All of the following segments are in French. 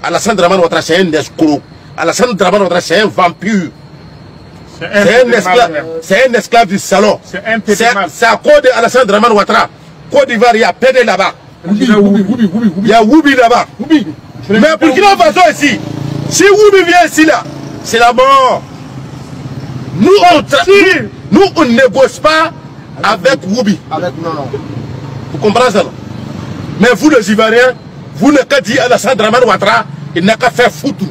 Alassane Dramane Ouattara, c'est un escroc. Alassane Dramane Ouattara, c'est un vampire. C'est un esclave du salon. C'est à cause d'Alassane Dramane Ouattara. Côte d'Ivoire, il y a Pédé là-bas. Il y a Woubi là-bas. Mais Burkina Faso ici, si Woubi vient ici là, c'est la mort. Nous, on ne négocie pas avec Woubi. Vous comprenez ça? Mais vous les Ivoiriens, vous n'avez qu'à dire Alassane Dramane Ouattara, il n'a qu'à faire foutre.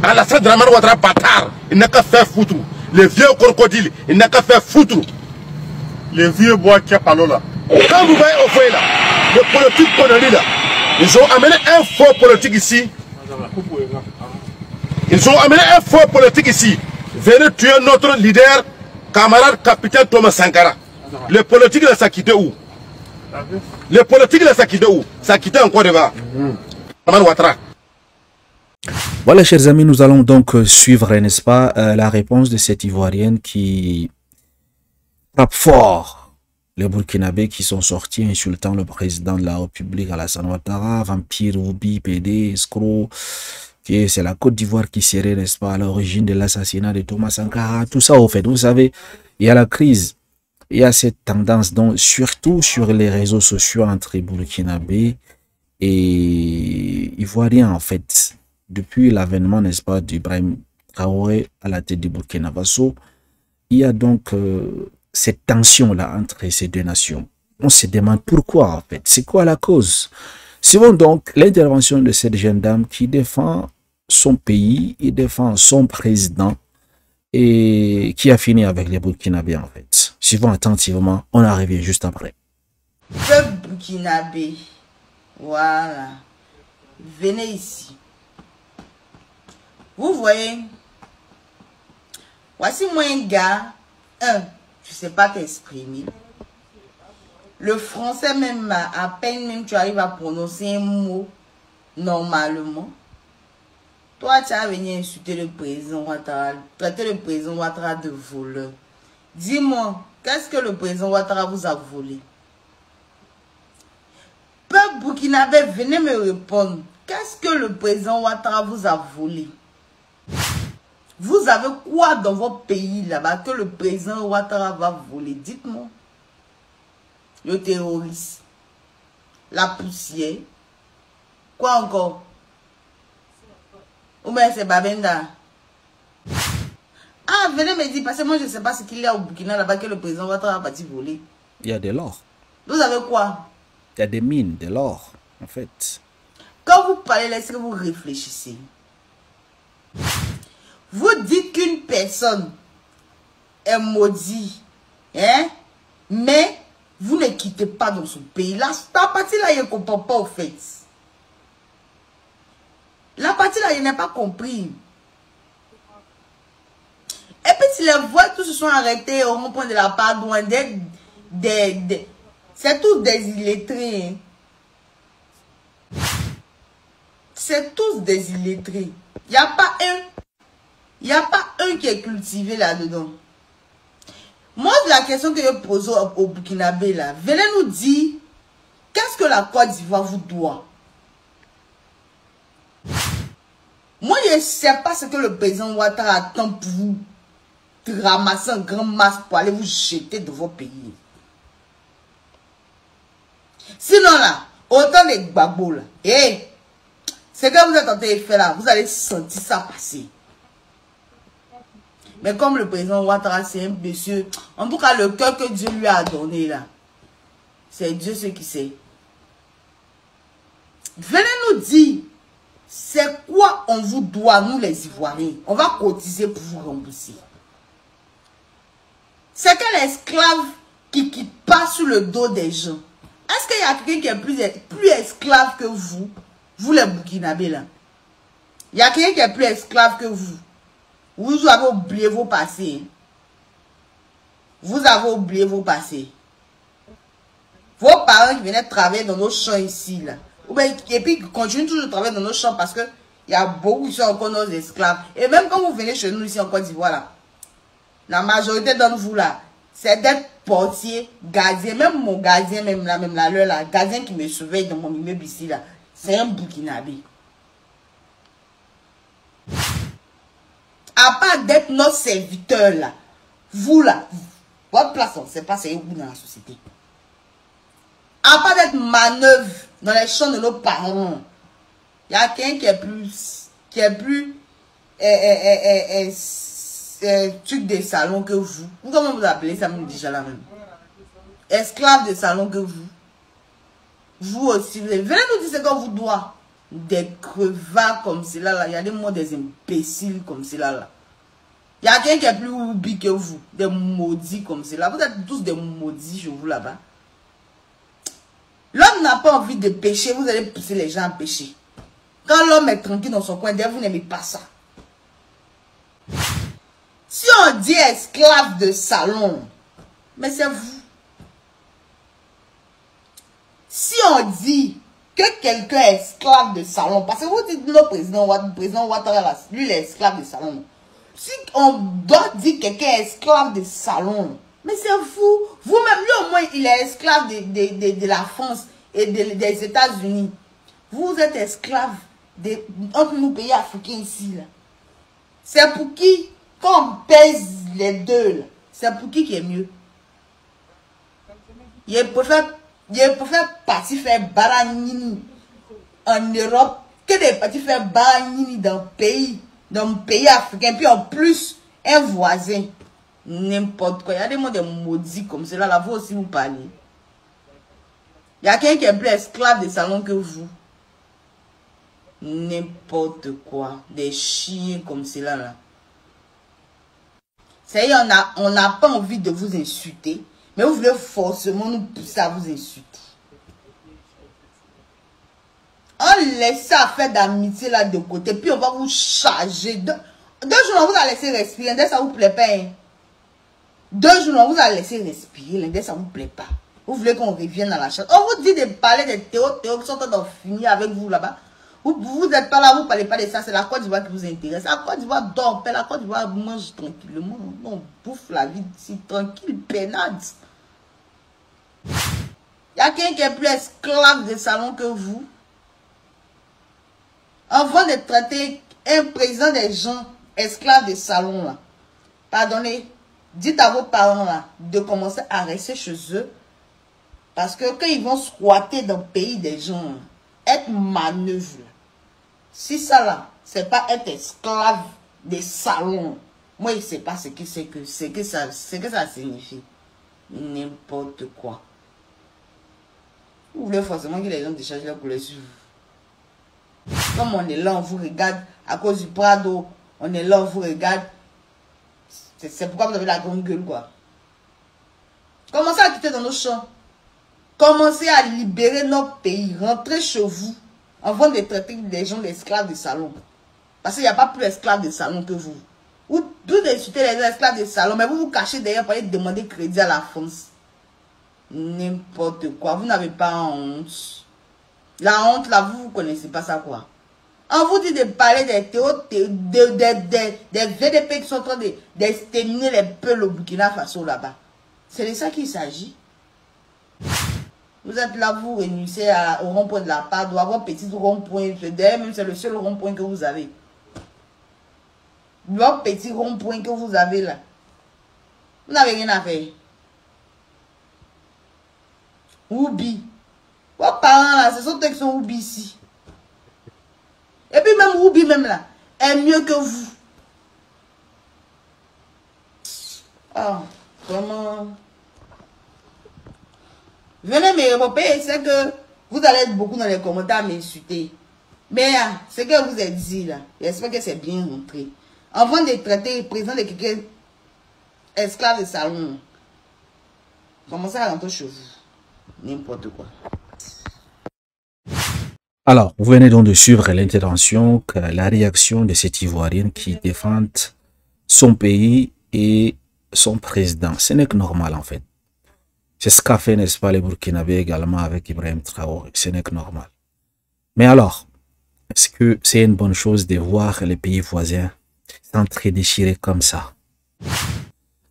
Alassane Dramane Ouattara, bâtard, il n'a qu'à faire foutre. Les vieux crocodiles, il n'a qu'à faire foutre. Les vieux bois qui parlent là. Quand vous voyez au foyer là, les politiques conneries là, ils ont amené un faux politique ici. Ils ont amené un faux politique ici. Venez tuer notre leader, camarade capitaine Thomas Sankara. Les politiques là, ça quitté où? Les politiques là, ça quitté où? Ça quitté en Côte d'Ivoire. Voilà, chers amis, nous allons donc suivre, n'est-ce pas, la réponse de cette Ivoirienne qui frappe fort les Burkinabés qui sont sortis insultant le président de la République, Alassane Ouattara, vampire, Woubi, PD, escroc, c'est la Côte d'Ivoire qui serait, n'est-ce pas, à l'origine de l'assassinat de Thomas Sankara. Tout ça, au fait, vous savez, il y a la crise, il y a cette tendance, donc, surtout sur les réseaux sociaux entre Burkinabés et Ivoiriens, en fait. Depuis l'avènement, n'est-ce pas, d'Ibrahim Traoré à la tête du Burkina Faso, il y a donc cette tension-là entre ces deux nations. On se demande pourquoi, en fait. C'est quoi la cause? Suivons donc l'intervention de cette jeune dame qui défend son pays, il défend son président et qui a fini avec les Burkinabés, en fait. Suivons attentivement, on en revient juste après. Peuple burkinabé, voilà, venez ici. Vous voyez, voici moi un gars, tu sais pas t'exprimer. Le français même, à peine même tu arrives à prononcer un mot normalement. Toi, tu as venu insulter le président Ouattara, traiter le président Ouattara de voleur. Dis-moi, qu'est-ce que le président Ouattara vous a volé? Peuple burkinabé, venez me répondre. Qu'est-ce que le président Ouattara vous a volé? Vous avez quoi dans votre pays là-bas que le président Ouattara va voler? Dites-moi. Le terroriste. La poussière. Quoi encore? Ou bien c'est Babenda. Ah, venez me dire, parce que moi je ne sais pas ce qu'il y a au Burkina là-bas que le président Ouattara va partir voler. Il y a de l'or. Vous avez quoi? Il y a des mines, de l'or, en fait. Quand vous parlez, est-ce que vous réfléchissez? Vous dites qu'une personne est maudite, hein? Mais vous ne quittez pas dans son pays. Là, la partie là, je ne comprends pas au fait. La partie là, je n'ai pas compris. Et puis si les voix tous se sont arrêtés au rond-point de la part douane, c'est tous des illettrés. C'est tous des illettrés. Il n'y a pas un qui est cultivé là-dedans. Moi, la question que je pose au Burkinabé là, venez nous dire, qu'est-ce que la Côte d'Ivoire vous doit? Moi, je ne sais pas ce que le président Ouattara attend pour vous ramasser un grand masse pour aller vous jeter de vos pays. Sinon là, autant les babos là, ce que vous êtes en train de faire là, vous allez sentir ça passer. Mais comme le président Ouattara, c'est un monsieur, en tout cas le cœur que Dieu lui a donné là, c'est Dieu ce qui sait. Venez nous dire, c'est quoi on vous doit, nous les Ivoiriens? On va cotiser pour vous rembourser. C'est quel esclave qui passe sur le dos des gens? Est-ce qu'il y a quelqu'un qui est plus esclave que vous? Vous les Burkinabés là. Il y a quelqu'un qui est plus esclave que vous. Vous avez oublié vos passés. Vous avez oublié vos passés. Vos parents qui venaient travailler dans nos champs ici là. Et puis ils continuent toujours de travailler dans nos champs parce que il y a beaucoup qui sont encore nos esclaves. Et même quand vous venez chez nous ici en Côte d'Ivoire là, la majorité d'entre vous là, c'est d'être portier, gardien, même mon gardien, même là, gardien qui me surveille dans mon immeuble ici là, c'est un Burkinabé. À part d'être notre serviteur là, vous là, votre place, on ne sait pas, c'est où dans la société. À part d'être manœuvre dans les champs de nos parents, il y a quelqu'un qui est plus truc de salon que vous. Comment vous appelez ça même déjà la même? Esclave de salon que vous. Vous aussi, venez nous dire ce qu'on vous doit. Des crevards comme cela là. Il y a des mots des imbéciles comme cela là. Il y a quelqu'un qui est plus oublié que vous. Des maudits comme cela. Vous êtes tous des maudits chez vous là-bas. L'homme n'a pas envie de pécher. Vous allez pousser les gens à pécher. Quand l'homme est tranquille dans son coin, vous n'aimez pas ça. Si on dit esclave de salon, mais c'est vous. Si on dit que quelqu'un est esclave de salon, parce que vous dites le président Ouattara, lui il est esclave de salon. Si on doit dire que quelqu'un est esclave de salon, mais c'est vous. Vous-même, lui au moins, il est esclave de la France et des États-Unis. Vous êtes esclave entre nous pays africains ici. C'est pour qui? Quand on pèse les deux, c'est pour qui est mieux? Il préfère partir faire baranini en Europe que de partir faire baranini dans un pays africain. Puis en plus, un voisin. N'importe quoi. Il y a des mots de maudits comme cela. Là, vous aussi vous parlez. Il y a quelqu'un qui est plus esclave de salon que vous. N'importe quoi. Des chiens comme cela là. Ça y est, on n'a pas envie de vous insulter. Mais vous voulez forcément nous pousser à vous insulter. On laisse ça faire d'amitié là de côté. Puis on va vous charger. Deux jours, on vous a laissé respirer. L'indès, ça vous plaît pas. Hein? 2 jours, on vous a laissé respirer. L'indès, ça vous plaît pas. Vous voulez qu'on revienne à la chasse. On vous dit de parler des théories qui sont en train de finir avec vous là-bas. Vous n'êtes pas là, vous ne parlez pas de ça. C'est la Côte d'Ivoire qui vous intéresse. La Côte d'Ivoire dort. La Côte d'Ivoire mange tranquillement. On bouffe la vie d'ici tranquille, pénade. Il y a quelqu'un qui est plus esclave de salon que vous. Avant de traiter un président des gens esclaves de salon là, pardonnez, dites à vos parents là de commencer à rester chez eux. Parce que quand ils vont squatter dans le pays des gens, être manœuvre, si ça là, c'est pas être esclave des salons. Moi, je ne sais pas ce que ça signifie. N'importe quoi. Vous voulez forcément que les gens déchargent leur couleur sur vous. Comme on est là, on vous regarde à cause du Prado, on est là, on vous regarde. C'est pourquoi vous avez la grande gueule, quoi. Commencez à quitter dans nos champs. Commencez à libérer notre pays. Rentrez chez vous avant de traiter les gens d'esclaves de salon. Parce qu'il n'y a pas plus d'esclaves de salon que vous. Vous insultez les esclaves de salon, mais vous vous cachez derrière pour aller demander crédit à la France. N'importe quoi. Vous n'avez pas honte. La honte, là, vous ne connaissez pas ça, quoi. On vous dit de parler des VDP qui sont en train d'exterminer les peuples au Burkina Faso, là-bas. C'est de ça qu'il s'agit. Vous êtes là, vous réunissez au rond-point de la part, doit avoir un petit rond-point. D'ailleurs, même c'est le seul rond-point que vous avez. Le petit rond-point que vous avez là. Vous n'avez rien à faire. Oubi. Vos parents là, ce sont eux qui sont Oubi ici. Et puis même Oubi même là, est mieux que vous. Ah, vraiment. Venez me répondre, c'est que vous allez être beaucoup dans les commentaires à m'insulter. Mais ce que vous avez dit là, j'espère que c'est bien rentré. Avant de traiter le président de quelqu'un esclave de salon, commencez à rentrer chez vous. N'importe quoi. Alors, vous venez donc de suivre l'intervention, la réaction de cette Ivoirienne qui défend son pays et son président. Ce n'est que normal en fait. C'est ce qu'a fait, n'est-ce pas, les Burkinabés également avec Ibrahim Traoré. Ce n'est que normal. Mais alors, est-ce que c'est une bonne chose de voir les pays voisins s'entre-déchirer comme ça?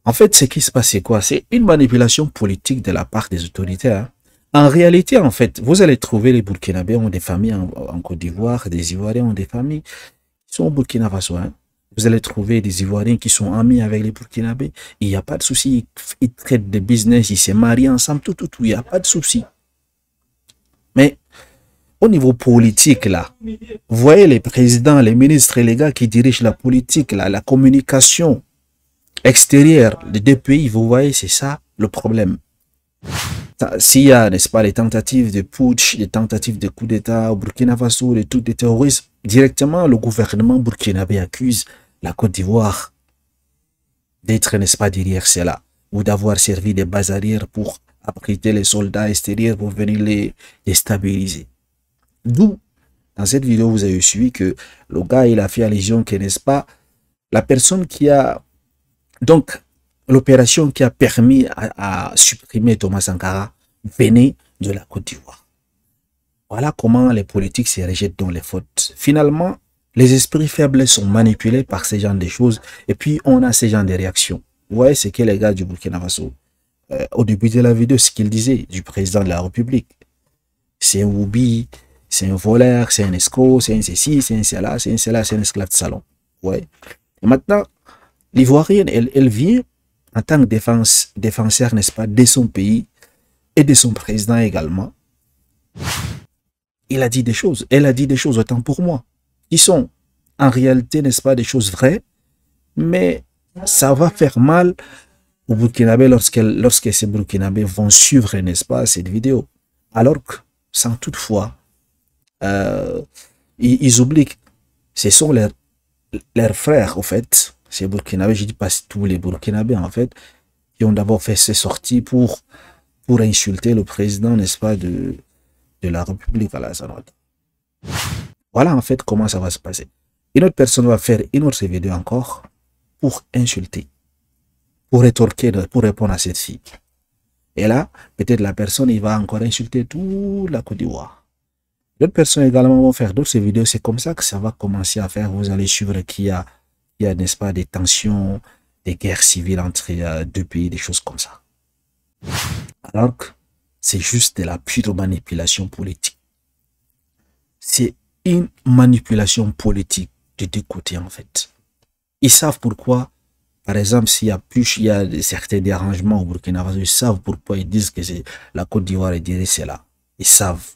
En fait, ce qui se passe, c'est quoi? C'est une manipulation politique de la part des autorités. Hein. En réalité, en fait, vous allez trouver les Burkinabés ont des familles en Côte d'Ivoire, des Ivoiriens ont des familles qui sont au Burkina Faso. Hein. Vous allez trouver des Ivoiriens qui sont amis avec les Burkinabés. Il n'y a pas de souci. Ils traitent de business, ils se marient ensemble, tout. Il n'y a pas de souci. Mais au niveau politique, là, vous voyez les présidents, les ministres et les gars qui dirigent la politique, là, la communication extérieure des deux pays, vous voyez, c'est ça le problème. S'il y a, n'est-ce pas, les tentatives de putsch, les tentatives de coup d'État au Burkina Faso, les trucs de terrorisme, directement, le gouvernement burkinabé accuse la Côte d'Ivoire d'être, n'est-ce pas, derrière cela, ou d'avoir servi des bases arrières pour abriter les soldats extérieurs pour venir les déstabiliser. D'où, dans cette vidéo, vous avez suivi que le gars, il a fait allusion que, n'est-ce pas, la personne qui a, donc, l'opération qui a permis à supprimer Thomas Sankara venait de la Côte d'Ivoire. Voilà comment les politiques se rejettent dans les fautes. Finalement, les esprits faibles sont manipulés par ce genre de choses et puis on a ce genre de réactions. Vous voyez ce que les gars du Burkina Faso, au début de la vidéo, ce qu'ils disaient du président de la République. C'est un Woubi, c'est un voleur, c'est un escroc, c'est un ceci, c'est un cela, c'est un cela, c'est un esclave de salon. Ouais. Et maintenant, l'Ivoirienne, elle vient en tant que défenseur, n'est-ce pas, de son pays et de son président également. Il a dit des choses, elle a dit des choses, autant pour moi, qui sont en réalité, n'est-ce pas, des choses vraies, mais ça va faire mal aux Burkinabés lorsque ces Burkinabés vont suivre, n'est-ce pas, cette vidéo. Alors que, sans toutefois, ils oublient que ce sont leurs frères, en fait, ces Burkinabés, je ne dis pas tous les Burkinabés, en fait, qui ont d'abord fait ces sorties pour insulter le président, n'est-ce pas, de la République à la Sanote. Voilà, en fait, comment ça va se passer. Une autre personne va faire une autre vidéo encore pour insulter, pour rétorquer, pour répondre à cette fille. Et là, peut-être la personne, il va encore insulter toute la Côte d'Ivoire. D'autres personnes également vont faire d'autres vidéos. C'est comme ça que ça va commencer à faire. Vous allez suivre qu'il y a, n'est-ce pas, des tensions, des guerres civiles entre deux pays, des choses comme ça. Alors que c'est juste de la pure manipulation politique. C'est une manipulation politique de deux côtés, en fait. Ils savent pourquoi, par exemple, s'il y a certains dérangements au Burkina Faso, ils savent pourquoi ils disent que la Côte d'Ivoire est derrière cela. Ils savent.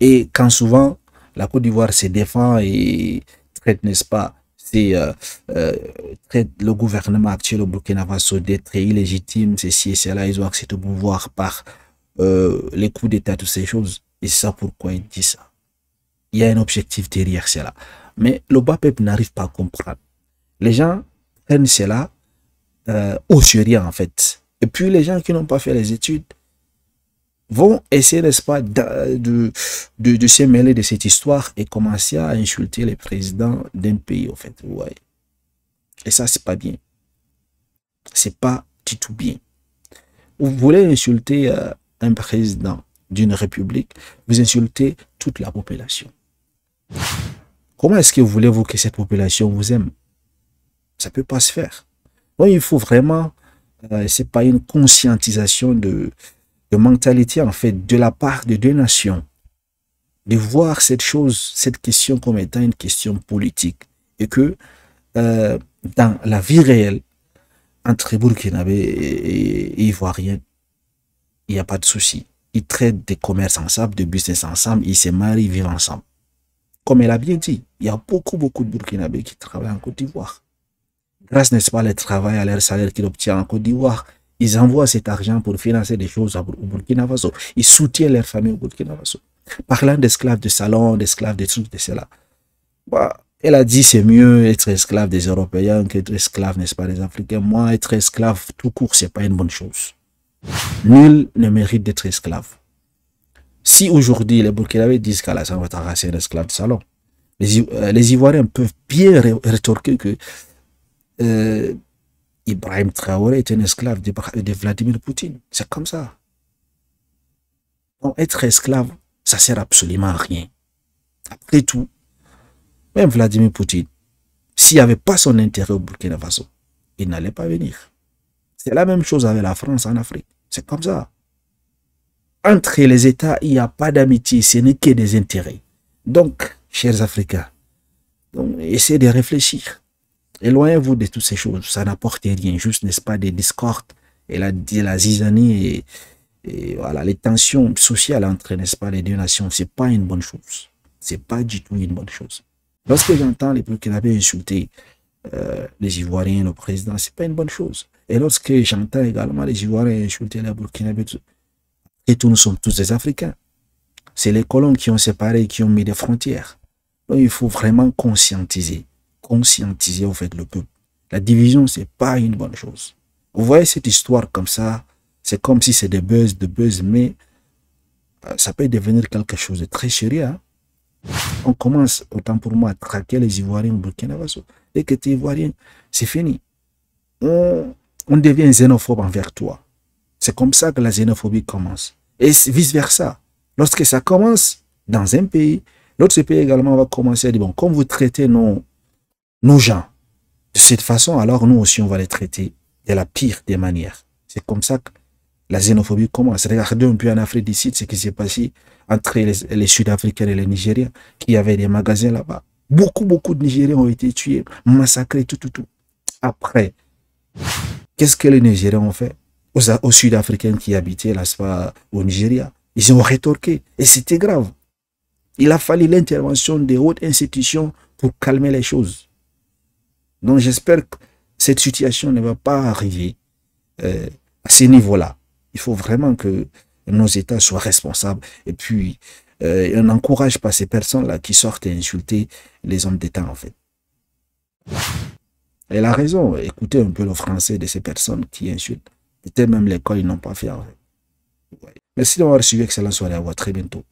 Et quand souvent, la Côte d'Ivoire se défend et traite, n'est-ce pas, traite le gouvernement actuel au Burkina Faso d'être illégitime, ceci et cela, ils ont accès au pouvoir par les coups d'État, toutes ces choses. Et c'est ça pourquoi ils disent ça. Il y a un objectif derrière cela. Mais le bas peuple n'arrive pas à comprendre. Les gens prennent cela au sérieux, en fait. Et puis les gens qui n'ont pas fait les études vont essayer, n'est-ce pas, de se mêler de cette histoire et commencer à insulter les présidents d'un pays, en fait. Vous voyez. Et ça, c'est pas bien. C'est pas du tout bien. Vous voulez insulter un président d'une république, vous insultez toute la population. Comment est-ce que voulez-vous que cette population vous aime? Ça ne peut pas se faire. Donc, il faut vraiment, c'est pas une conscientisation de mentalité, en fait, de la part de deux nations, de voir cette chose, cette question comme étant une question politique. Et que dans la vie réelle, entre Burkinabé et Ivoiriens, il n'y a pas de souci. Ils traitent des commerces ensemble, de business ensemble, ils se marient, ils vivent ensemble. Comme elle a bien dit, il y a beaucoup de Burkinabés qui travaillent en Côte d'Ivoire. Grâce, n'est-ce pas, au travail, à leur salaire qu'ils obtiennent en Côte d'Ivoire, ils envoient cet argent pour financer des choses au Burkina Faso. Ils soutiennent leur famille au Burkina Faso. Parlant d'esclaves de salon, d'esclaves de trucs de cela. Bah, elle a dit c'est mieux être esclave des Européens qu'être esclave, n'est-ce pas, des Africains. Moi, être esclave tout court, c'est pas une bonne chose. Nul ne mérite d'être esclave. Si aujourd'hui les Burkinabés disent qu'Alassane Ouattara c'est un esclave de salon, les Ivoiriens peuvent bien rétorquer que Ibrahim Traoré est un esclave de Vladimir Poutine. C'est comme ça. Donc être esclave, ça sert absolument à rien. Après tout, même Vladimir Poutine, s'il n'y avait pas son intérêt au Burkina Faso, il n'allait pas venir. C'est la même chose avec la France en Afrique. C'est comme ça. Entre les États, il n'y a pas d'amitié, ce n'est que des intérêts. Donc, chers Africains, Donc, essayez de réfléchir. Éloignez-vous de toutes ces choses. Ça n'apporte rien. Juste, n'est-ce pas, des discordes et la zizanie et voilà, les tensions sociales entre, n'est-ce pas, les deux nations. C'est pas une bonne chose. C'est pas du tout une bonne chose. Lorsque j'entends les Burkinabés insulter les Ivoiriens, le président, c'est pas une bonne chose. Et lorsque j'entends également les Ivoiriens insulter les Burkinabés, et nous sommes tous des Africains. C'est les colons qui ont séparé, qui ont mis des frontières. Donc il faut vraiment conscientiser au fait le peuple. La division, c'est pas une bonne chose. Vous voyez cette histoire comme ça, c'est comme si c'est des buzz, mais ça peut devenir quelque chose de très sérieux. Hein? On commence, autant pour moi, à traquer les Ivoiriens au Burkina Faso. Dès que tu es Ivoirien, c'est fini. On devient xénophobe envers toi. C'est comme ça que la xénophobie commence. Et vice-versa. Lorsque ça commence dans un pays, l'autre pays également va commencer à dire, bon, comme vous traitez nos gens de cette façon, alors nous aussi, on va les traiter de la pire des manières. C'est comme ça que la xénophobie commence. Regardez un peu en Afrique du Sud ce qui s'est passé entre les Sud-Africains et les Nigériens, qui avaient des magasins là-bas. Beaucoup de Nigériens ont été tués, massacrés, tout. Après, qu'est-ce que les Nigériens ont fait aux Sud-Africains qui habitaient là-bas au Nigeria? Ils ont rétorqué. Et c'était grave. Il a fallu l'intervention des hautes institutions pour calmer les choses. Donc j'espère que cette situation ne va pas arriver à ce niveau-là. Il faut vraiment que nos États soient responsables. Et puis, on n'encourage pas ces personnes-là qui sortent et insulter les hommes d'État, en fait. Elle a raison. Écoutez un peu le français de ces personnes qui insultent. Peut-être même l'école, ils n'ont pas fait, en fait. Merci d'avoir suivi. Excellente soirée. À vous. À très bientôt.